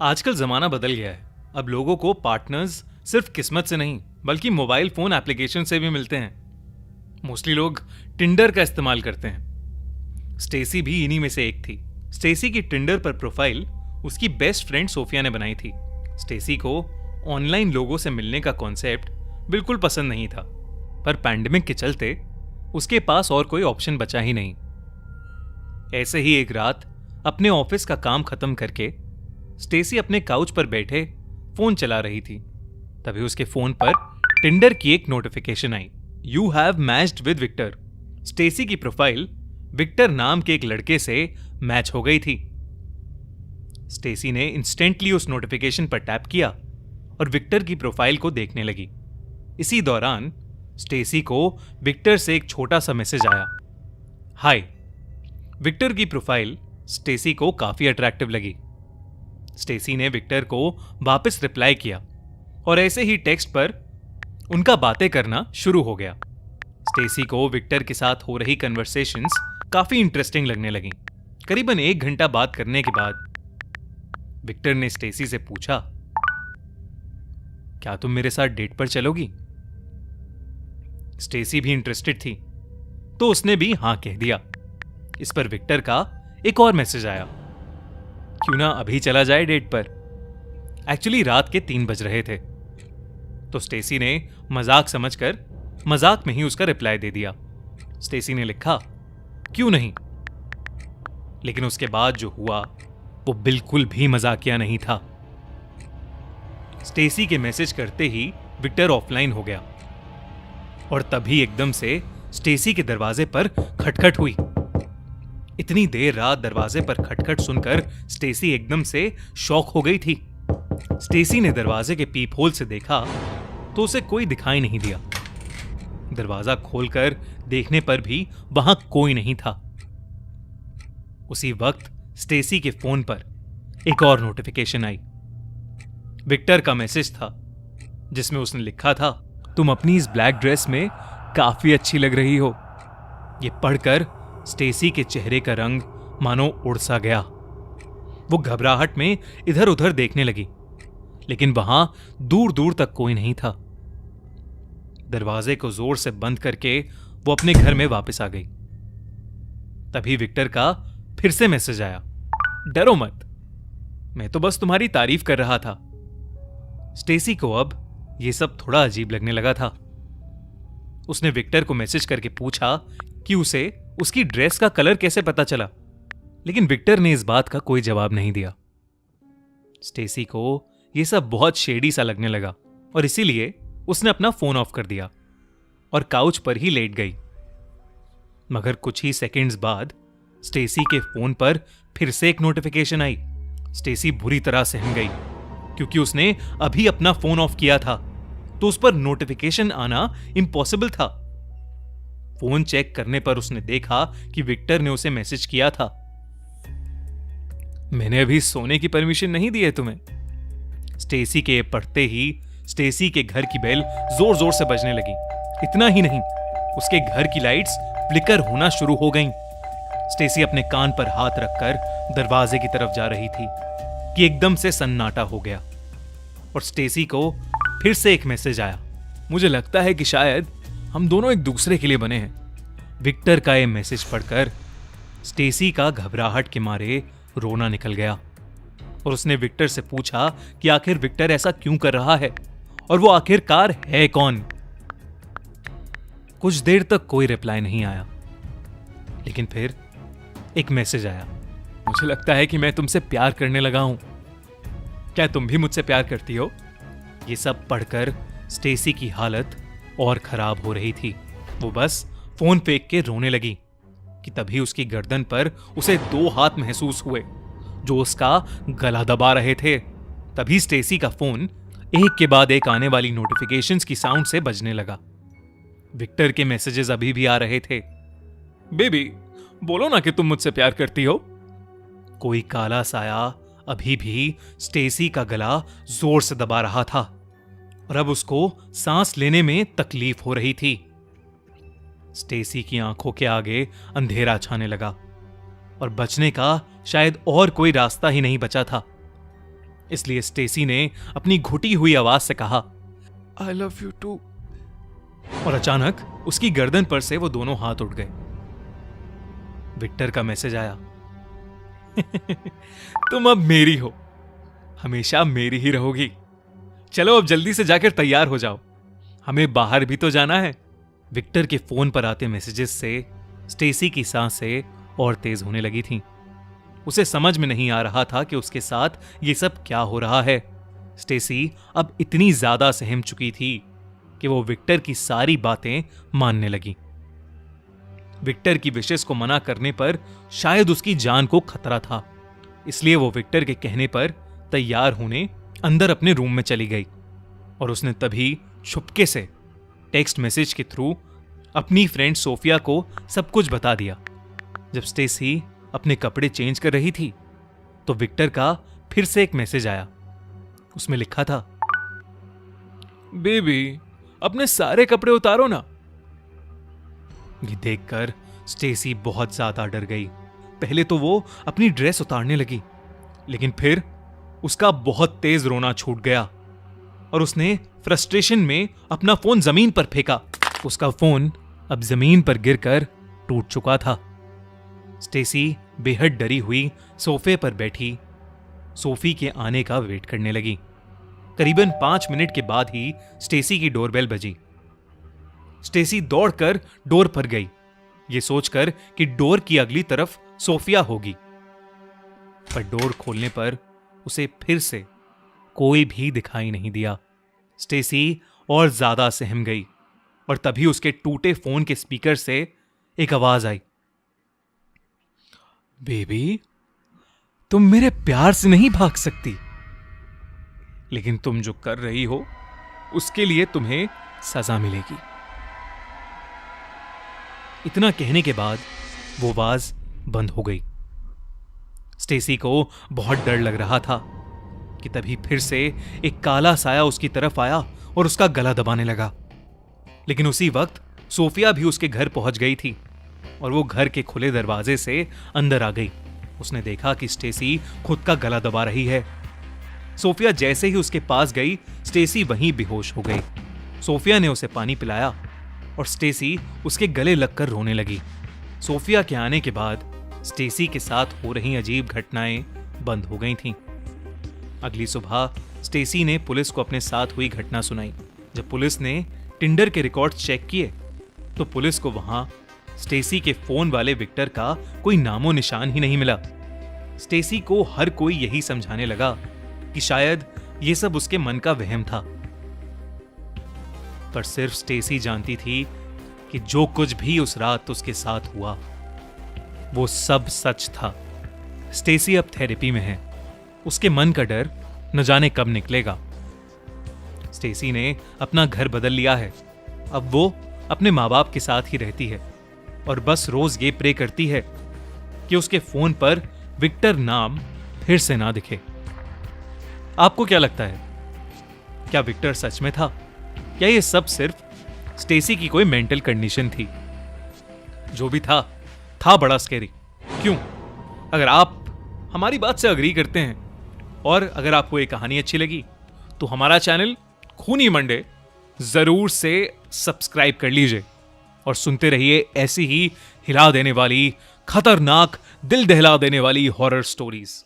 आजकल जमाना बदल गया है। अब लोगों को पार्टनर्स सिर्फ किस्मत से नहीं बल्कि मोबाइल फोन एप्लीकेशन से भी मिलते हैं। मोस्टली लोग टिंडर का इस्तेमाल करते हैं। स्टेसी भी इन्हीं में से एक थी। स्टेसी की टिंडर पर प्रोफाइल उसकी बेस्ट फ्रेंड सोफिया ने बनाई थी। स्टेसी को ऑनलाइन लोगों से मिलने का कॉन्सेप्ट बिल्कुल पसंद नहीं था, पर पैंडेमिक के चलते उसके पास और कोई ऑप्शन बचा ही नहीं। ऐसे ही एक रात अपने ऑफिस का काम खत्म करके स्टेसी अपने काउच पर बैठे फोन चला रही थी। तभी उसके फोन पर टिंडर की एक नोटिफिकेशन आई। You have matched with Victor. Stacy की प्रोफाइल विक्टर नाम के एक लड़के से मैच हो गई थी। स्टेसी ने इंस्टेंटली उस नोटिफिकेशन पर टैप किया और विक्टर की प्रोफाइल को देखने लगी। इसी दौरान स्टेसी को विक्टर से एक छोटा सा मैसेज आया, हाय। विक्टर की प्रोफाइल स्टेसी को काफी अट्रैक्टिव लगी। स्टेसी ने विक्टर को वापस रिप्लाई किया और ऐसे ही टेक्स्ट पर उनका बातें करना शुरू हो गया। स्टेसी को विक्टर के साथ हो रही कन्वर्सेशंस काफी इंटरेस्टिंग लगने लगी। करीबन 1 घंटा बात करने के बाद विक्टर ने स्टेसी से पूछा, क्या तुम मेरे साथ डेट पर चलोगी? स्टेसी भी इंटरेस्टेड थी तो उसने भी हां कह दिया। इस पर विक्टर का एक और मैसेज आया, क्यों ना अभी चला जाए डेट पर। एक्चुअली रात के 3 बज रहे थे तो स्टेसी ने मजाक समझकर मजाक में ही उसका रिप्लाई दे दिया। स्टेसी ने लिखा, क्यों नहीं। लेकिन उसके बाद जो हुआ वो बिल्कुल भी मजाकिया नहीं था। स्टेसी के मैसेज करते ही विक्टर ऑफलाइन हो गया और तभी एकदम से स्टेसी के दरवाजे पर खटखट हुई। इतनी देर रात दरवाजे पर खटखट सुनकर स्टेसी एकदम से शॉक हो गई थी। स्टेसी ने दरवाजे के पीप होल से देखा तो उसे कोई दिखाई नहीं दिया। दरवाजा खोलकर देखने पर भी वहां कोई नहीं था। उसी वक्त स्टेसी के फोन पर एक और नोटिफिकेशन आई। विक्टर का मैसेज था जिसमें उसने लिखा था, तुम अपनी इस ब्लैक ड्रेस में काफी अच्छी लग रही हो। यह पढ़कर स्टेसी के चेहरे का रंग मानो उड़ सा गया। वो घबराहट में इधर उधर देखने लगी, लेकिन वहां दूर दूर तक कोई नहीं था। दरवाजे को जोर से बंद करके वो अपने घर में वापस आ गई। तभी विक्टर का फिर से मैसेज आया, डरो मत, मैं तो बस तुम्हारी तारीफ कर रहा था। स्टेसी को अब यह सब थोड़ा अजीब लगने लगा था। उसने विक्टर को मैसेज करके पूछा कि उसे उसकी ड्रेस का कलर कैसे पता चला, लेकिन विक्टर ने इस बात का कोई जवाब नहीं दिया। स्टेसी को यह सब बहुत शेडी सा लगने लगा और इसीलिए उसने अपना फोन ऑफ कर दिया और काउच पर ही लेट गई। मगर कुछ ही सेकंड्स बाद स्टेसी के फोन पर फिर से एक नोटिफिकेशन आई। स्टेसी बुरी तरह सहम गई क्योंकि उसने अभी अपना फोन ऑफ किया था तो उस पर नोटिफिकेशन आना इम्पॉसिबल था। फोन चेक करने पर उसने देखा कि विक्टर ने उसे मैसेज किया था, मैंने अभी सोने की परमिशन नहीं दी है तुम्हें। स्टेसी के पढ़ते ही स्टेसी के घर की बेल जोर जोर से बजने लगी। इतना ही नहीं, उसके घर की लाइट्स फ्लिकर होना शुरू हो गईं। स्टेसी अपने कान पर हाथ रखकर दरवाजे की तरफ जा रही थी कि एकदम से सन्नाटा हो गया और स्टेसी को फिर से एक मैसेज आया, मुझे लगता है कि शायद हम दोनों एक दूसरे के लिए बने हैं। विक्टर का यह मैसेज पढ़कर स्टेसी का घबराहट के मारे रोना निकल गया और उसने विक्टर से पूछा कि आखिर विक्टर ऐसा क्यों कर रहा है और वो आखिरकार है कौन। कुछ देर तक कोई रिप्लाई नहीं आया, लेकिन फिर एक मैसेज आया, मुझे लगता है कि मैं तुमसे प्यार करने लगा हूं। क्या तुम भी मुझसे प्यार करती हो? ये सब पढ़कर स्टेसी की हालत और खराब हो रही थी। वो बस फोन फेंक के रोने लगी कि तभी उसकी गर्दन पर उसे 2 हाथ महसूस हुए जो उसका गला दबा रहे थे। तभी स्टेसी का फोन एक के बाद एक आने वाली नोटिफिकेशंस की साउंड से बजने लगा। विक्टर के मैसेजेस अभी भी आ रहे थे, बेबी बोलो ना कि तुम मुझसे प्यार करती हो। कोई काला साया अभी भी स्टेसी का गला जोर से दबा रहा था और अब उसको सांस लेने में तकलीफ हो रही थी। स्टेसी की आंखों के आगे अंधेरा छाने लगा और बचने का शायद और कोई रास्ता ही नहीं बचा था। इसलिए स्टेसी ने अपनी घुटी हुई आवाज से कहा, आई लव यू टू। और अचानक उसकी गर्दन पर से वो दोनों हाथ उठ गए। विक्टर का मैसेज आया, तुम अब मेरी हो, हमेशा मेरी ही रहोगी। चलो अब जल्दी से जाकर तैयार हो जाओ, हमें बाहर भी तो जाना है। विक्टर के फोन पर आते मैसेजेस से स्टेसी की सांसें और तेज होने लगी थीं। उसे समझ में नहीं आ रहा था कि उसके साथ ये सब क्या हो रहा है। स्टेसी अब इतनी ज्यादा सहम चुकी थी कि वो विक्टर की सारी बातें मानने लगी। विक्टर की विशेष को मना करने पर शायद उसकी जान को खतरा था, इसलिए वो विक्टर के कहने पर तैयार होने अंदर अपने रूम में चली गई और उसने तभी छुपके से टेक्स्ट मैसेज के थ्रू अपनी फ्रेंड सोफिया को सब कुछ बता दिया। जब स्टेसी अपने कपड़े चेंज कर रही थी तो विक्टर का फिर से एक मैसेज आया। उसमें लिखा था, बेबी अपने सारे कपड़े उतारो ना। ये देखकर स्टेसी बहुत ज्यादा डर गई। पहले तो वो अपनी ड्रेस उतारने लगी, लेकिन फिर उसका बहुत तेज रोना छूट गया और उसने फ्रस्ट्रेशन में अपना फोन जमीन पर फेंका। उसका फोन अब जमीन पर गिरकर टूट चुका था। स्टेसी बेहद डरी हुई सोफे पर बैठी सोफी के आने का वेट करने लगी। करीबन 5 मिनट के बाद ही स्टेसी की डोरबेल बजी। स्टेसी दौड़कर डोर पर गई, ये सोचकर कि डोर की अगली तरफ सोफिया होगी, पर डोर खोलने पर उसे फिर से कोई भी दिखाई नहीं दिया। स्टेसी और ज्यादा सहम गई और तभी उसके टूटे फोन के स्पीकर से एक आवाज आई, बेबी तुम मेरे प्यार से नहीं भाग सकती, लेकिन तुम जो कर रही हो उसके लिए तुम्हें सजा मिलेगी। इतना कहने के बाद वो आवाज बंद हो गई। स्टेसी को बहुत डर लग रहा था कि तभी फिर से एक काला साया उसकी तरफ आया और उसका गला दबाने लगा। लेकिन उसी वक्त सोफिया भी उसके घर पहुंच गई थी और वो घर के खुले दरवाजे से अंदर आ गई। उसने देखा कि स्टेसी खुद का गला दबा रही है। सोफिया जैसे ही उसके पास गई, स्टेसी वहीं बेहोश हो गई। सोफिया ने उसे पानी पिलाया और स्टेसी उसके गले लगकर रोने लगी। सोफिया के आने के बाद स्टेसी के साथ हो रही अजीब घटनाएं बंद हो गई थीं। अगली सुबह स्टेसी ने पुलिस को अपने साथ हुई घटना सुनाई। जब पुलिस ने टिंडर के रिकॉर्ड चेक किए तो पुलिस को वहां स्टेसी के फोन वाले विक्टर का कोई नामो निशान ही नहीं मिला। स्टेसी को हर कोई यही समझाने लगा कि शायद ये सब उसके मन का वहम था, पर सिर्फ स्टेसी जानती थी कि जो कुछ भी उस रात उसके साथ हुआ वो सब सच था। स्टेसी अब थेरेपी में है। उसके मन का डर न जाने कब निकलेगा। स्टेसी ने अपना घर बदल लिया है। अब वो अपने माँ बाप के साथ ही रहती है और बस रोज ये प्रे करती है कि उसके फोन पर विक्टर नाम फिर से ना दिखे। आपको क्या लगता है, क्या विक्टर सच में था? क्या ये सब सिर्फ स्टेसी की कोई मेंटल कंडीशन थी? जो भी था बड़ा स्कैरी। क्यों? अगर आप हमारी बात से अग्री करते हैं और अगर आपको ये कहानी अच्छी लगी तो हमारा चैनल खूनी मंडे जरूर से सब्सक्राइब कर लीजिए और सुनते रहिए ऐसी ही हिला देने वाली, खतरनाक, दिल दहला देने वाली हॉरर स्टोरीज।